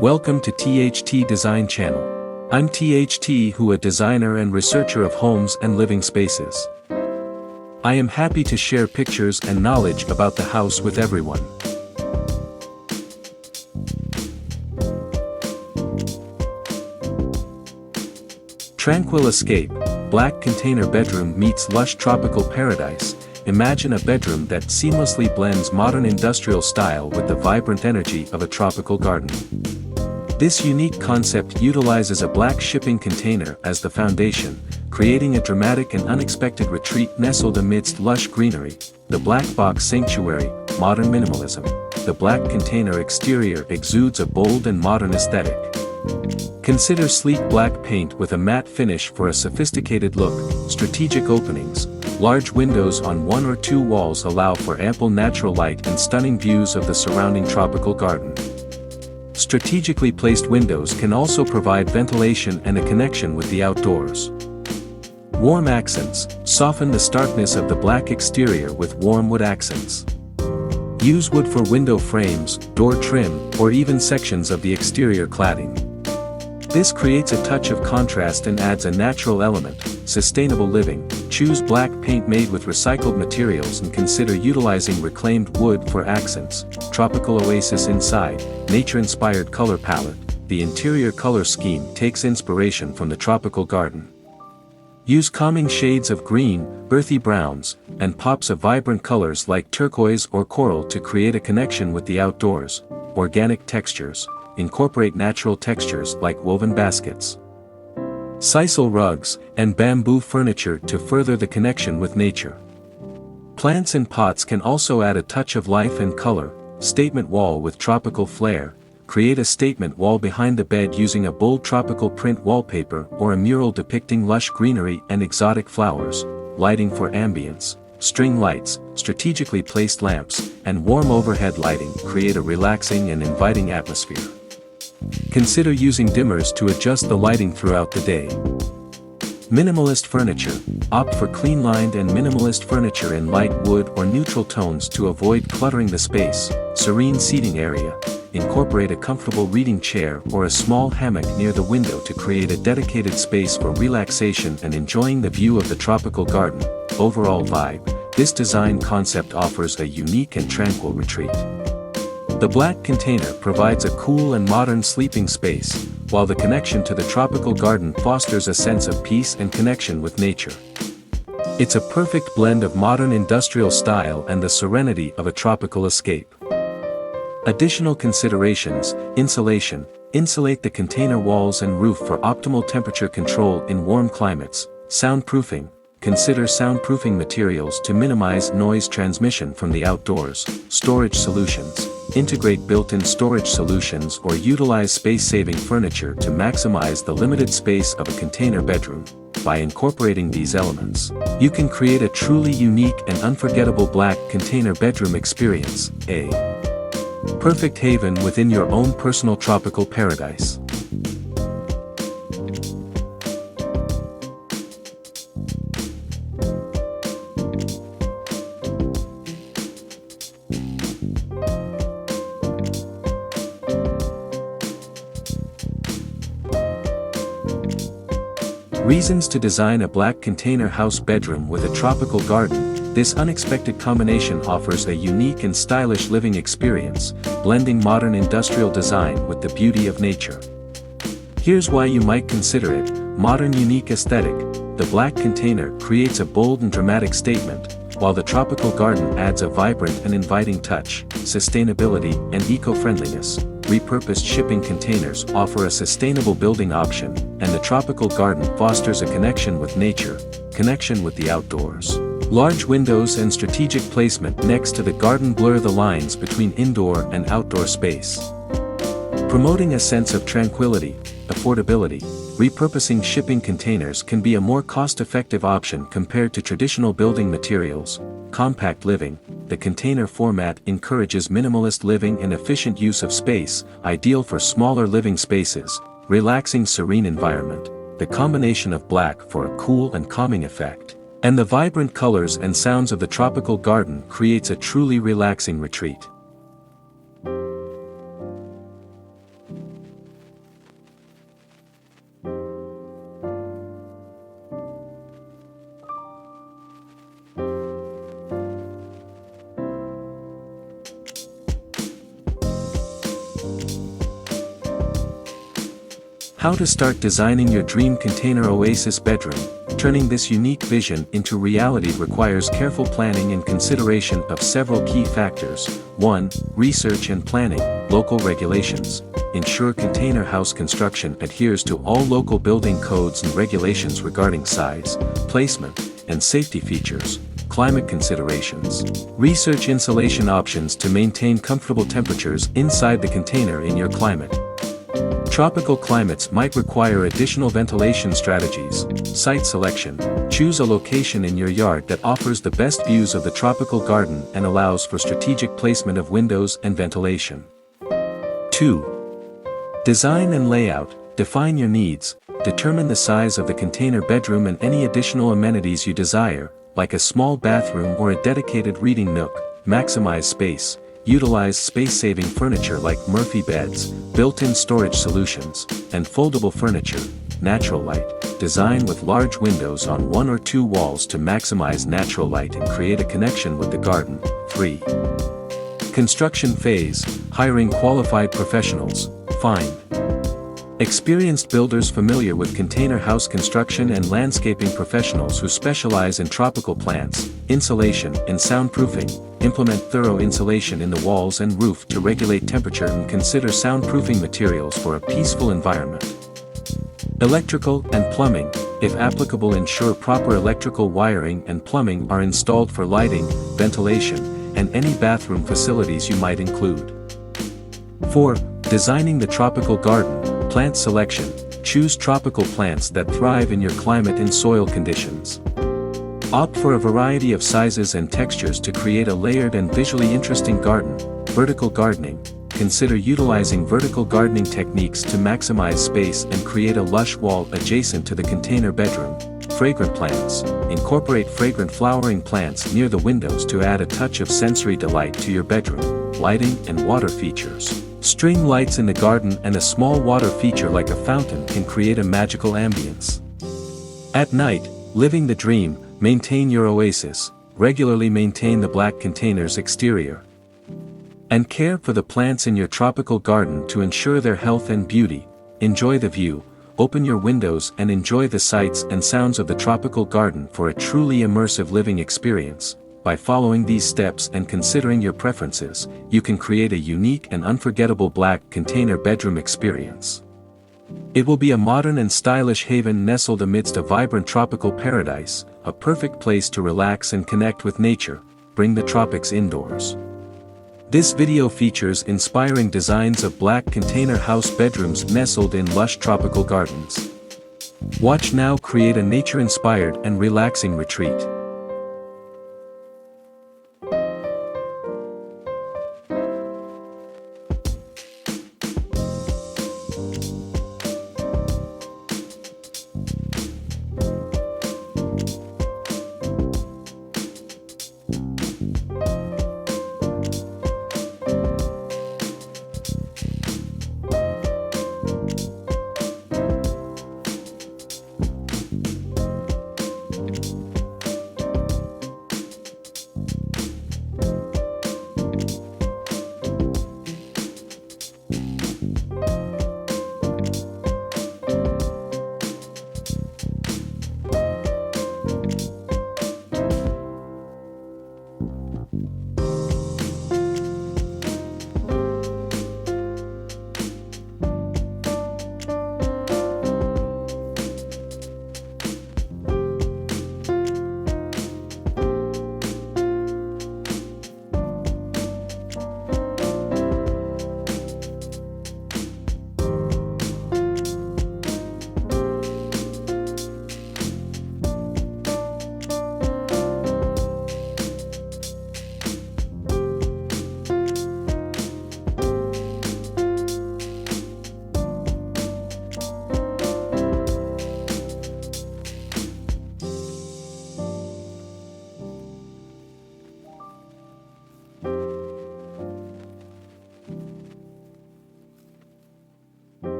Welcome to THT Design Channel. I'm THT, who a designer and researcher of homes and living spaces. I am happy to share pictures and knowledge about the house with everyone. Tranquil escape, black container bedroom meets lush tropical paradise. Imagine a bedroom that seamlessly blends modern industrial style with the vibrant energy of a tropical garden. This unique concept utilizes a black shipping container as the foundation, creating a dramatic and unexpected retreat nestled amidst lush greenery. The black box sanctuary, modern minimalism. The black container exterior exudes a bold and modern aesthetic. Consider sleek black paint with a matte finish for a sophisticated look. Strategic openings. Large windows on one or two walls allow for ample natural light and stunning views of the surrounding tropical garden. Strategically placed windows can also provide ventilation and a connection with the outdoors. Warm accents. Soften the starkness of the black exterior with warm wood accents. Use wood for window frames, door trim, or even sections of the exterior cladding. This creates a touch of contrast and adds a natural element. Sustainable living. Choose black paint made with recycled materials and consider utilizing reclaimed wood for accents. Tropical oasis inside. Nature-inspired color palette. The interior color scheme takes inspiration from the tropical garden. Use calming shades of green, earthy browns, and pops of vibrant colors like turquoise or coral to create a connection with the outdoors. Organic textures. Incorporate natural textures like woven baskets, sisal rugs, and bamboo furniture to further the connection with nature. Plants in pots can also add a touch of life and color. Statement wall with tropical flair. Create a statement wall behind the bed using a bold tropical print wallpaper or a mural depicting lush greenery and exotic flowers. Lighting for ambience. String lights, strategically placed lamps, and warm overhead lighting create a relaxing and inviting atmosphere. Consider using dimmers to adjust the lighting throughout the day. Minimalist furniture. Opt for clean-lined and minimalist furniture in light wood or neutral tones to avoid cluttering the space. Serene seating area. Incorporate a comfortable reading chair or a small hammock near the window to create a dedicated space for relaxation and enjoying the view of the tropical garden. Overall vibe. This design concept offers a unique and tranquil retreat. The black container provides a cool and modern sleeping space, while the connection to the tropical garden fosters a sense of peace and connection with nature. It's a perfect blend of modern industrial style and the serenity of a tropical escape. Additional considerations: insulation. Insulate the container walls and roof for optimal temperature control in warm climates. Soundproofing. Consider soundproofing materials to minimize noise transmission from the outdoors. Storage solutions. Integrate built-in storage solutions or utilize space-saving furniture to maximize the limited space of a container bedroom. By incorporating these elements, you can create a truly unique and unforgettable black container bedroom experience. A perfect haven within your own personal tropical paradise. Reasons to design a black container house bedroom with a tropical garden. This unexpected combination offers a unique and stylish living experience, blending modern industrial design with the beauty of nature. Here's why you might consider it. Modern unique aesthetic. The black container creates a bold and dramatic statement, while the tropical garden adds a vibrant and inviting touch. Sustainability and eco-friendliness. Repurposed shipping containers offer a sustainable building option, and the tropical garden fosters a connection with nature, connection with the outdoors. Large windows and strategic placement next to the garden blur the lines between indoor and outdoor space, promoting a sense of tranquility. Affordability. Repurposing shipping containers can be a more cost-effective option compared to traditional building materials. Compact living. The container format encourages minimalist living and efficient use of space, ideal for smaller living spaces. Relaxing serene environment. The combination of black for a cool and calming effect, and the vibrant colors and sounds of the tropical garden creates a truly relaxing retreat. How to start designing your dream container oasis bedroom. Turning this unique vision into reality requires careful planning and consideration of several key factors. 1. Research and planning. Local regulations. Ensure container house construction adheres to all local building codes and regulations regarding size, placement, and safety features. Climate considerations. Research insulation options to maintain comfortable temperatures inside the container in your climate. Tropical climates might require additional ventilation strategies. Site selection. Choose a location in your yard that offers the best views of the tropical garden and allows for strategic placement of windows and ventilation. 2. Design and layout. Define your needs. Determine the size of the container bedroom and any additional amenities you desire, like a small bathroom or a dedicated reading nook. Maximize space. Utilize space-saving furniture like Murphy beds, built-in storage solutions, and foldable furniture. Natural light. Design with large windows on one or two walls to maximize natural light and create a connection with the garden. 3. Construction phase. Hiring qualified professionals. Find experienced builders familiar with container house construction and landscaping professionals who specialize in tropical plants, insulation, and soundproofing. Implement thorough insulation in the walls and roof to regulate temperature and consider soundproofing materials for a peaceful environment. Electrical and plumbing. If applicable, ensure proper electrical wiring and plumbing are installed for lighting, ventilation, and any bathroom facilities you might include. 4. Designing the tropical garden. Plant selection. Choose tropical plants that thrive in your climate and soil conditions. Opt for a variety of sizes and textures to create a layered and visually interesting garden. Vertical gardening. Consider utilizing vertical gardening techniques to maximize space and create a lush wall adjacent to the container bedroom. Fragrant plants. Incorporate fragrant flowering plants near the windows to add a touch of sensory delight to your bedroom. Lighting and water features. String lights in the garden and a small water feature like a fountain can create a magical ambience. At night, living the dream. Maintain your oasis. Regularly maintain the black container's exterior. And care for the plants in your tropical garden to ensure their health and beauty. Enjoy the view. Open your windows and enjoy the sights and sounds of the tropical garden for a truly immersive living experience. By following these steps and considering your preferences, you can create a unique and unforgettable black container bedroom experience. It will be a modern and stylish haven nestled amidst a vibrant tropical paradise, a perfect place to relax and connect with nature. Bring the tropics indoors. This video features inspiring designs of black container house bedrooms nestled in lush tropical gardens. Watch now, create a nature-inspired and relaxing retreat.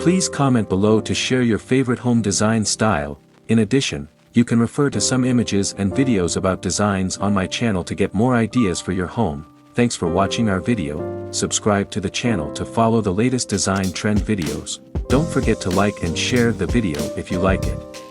Please comment below to share your favorite home design style. In addition, you can refer to some images and videos about designs on my channel to get more ideas for your home. Thanks for watching our video. Subscribe to the channel to follow the latest design trend videos. Don't forget to like and share the video if you like it.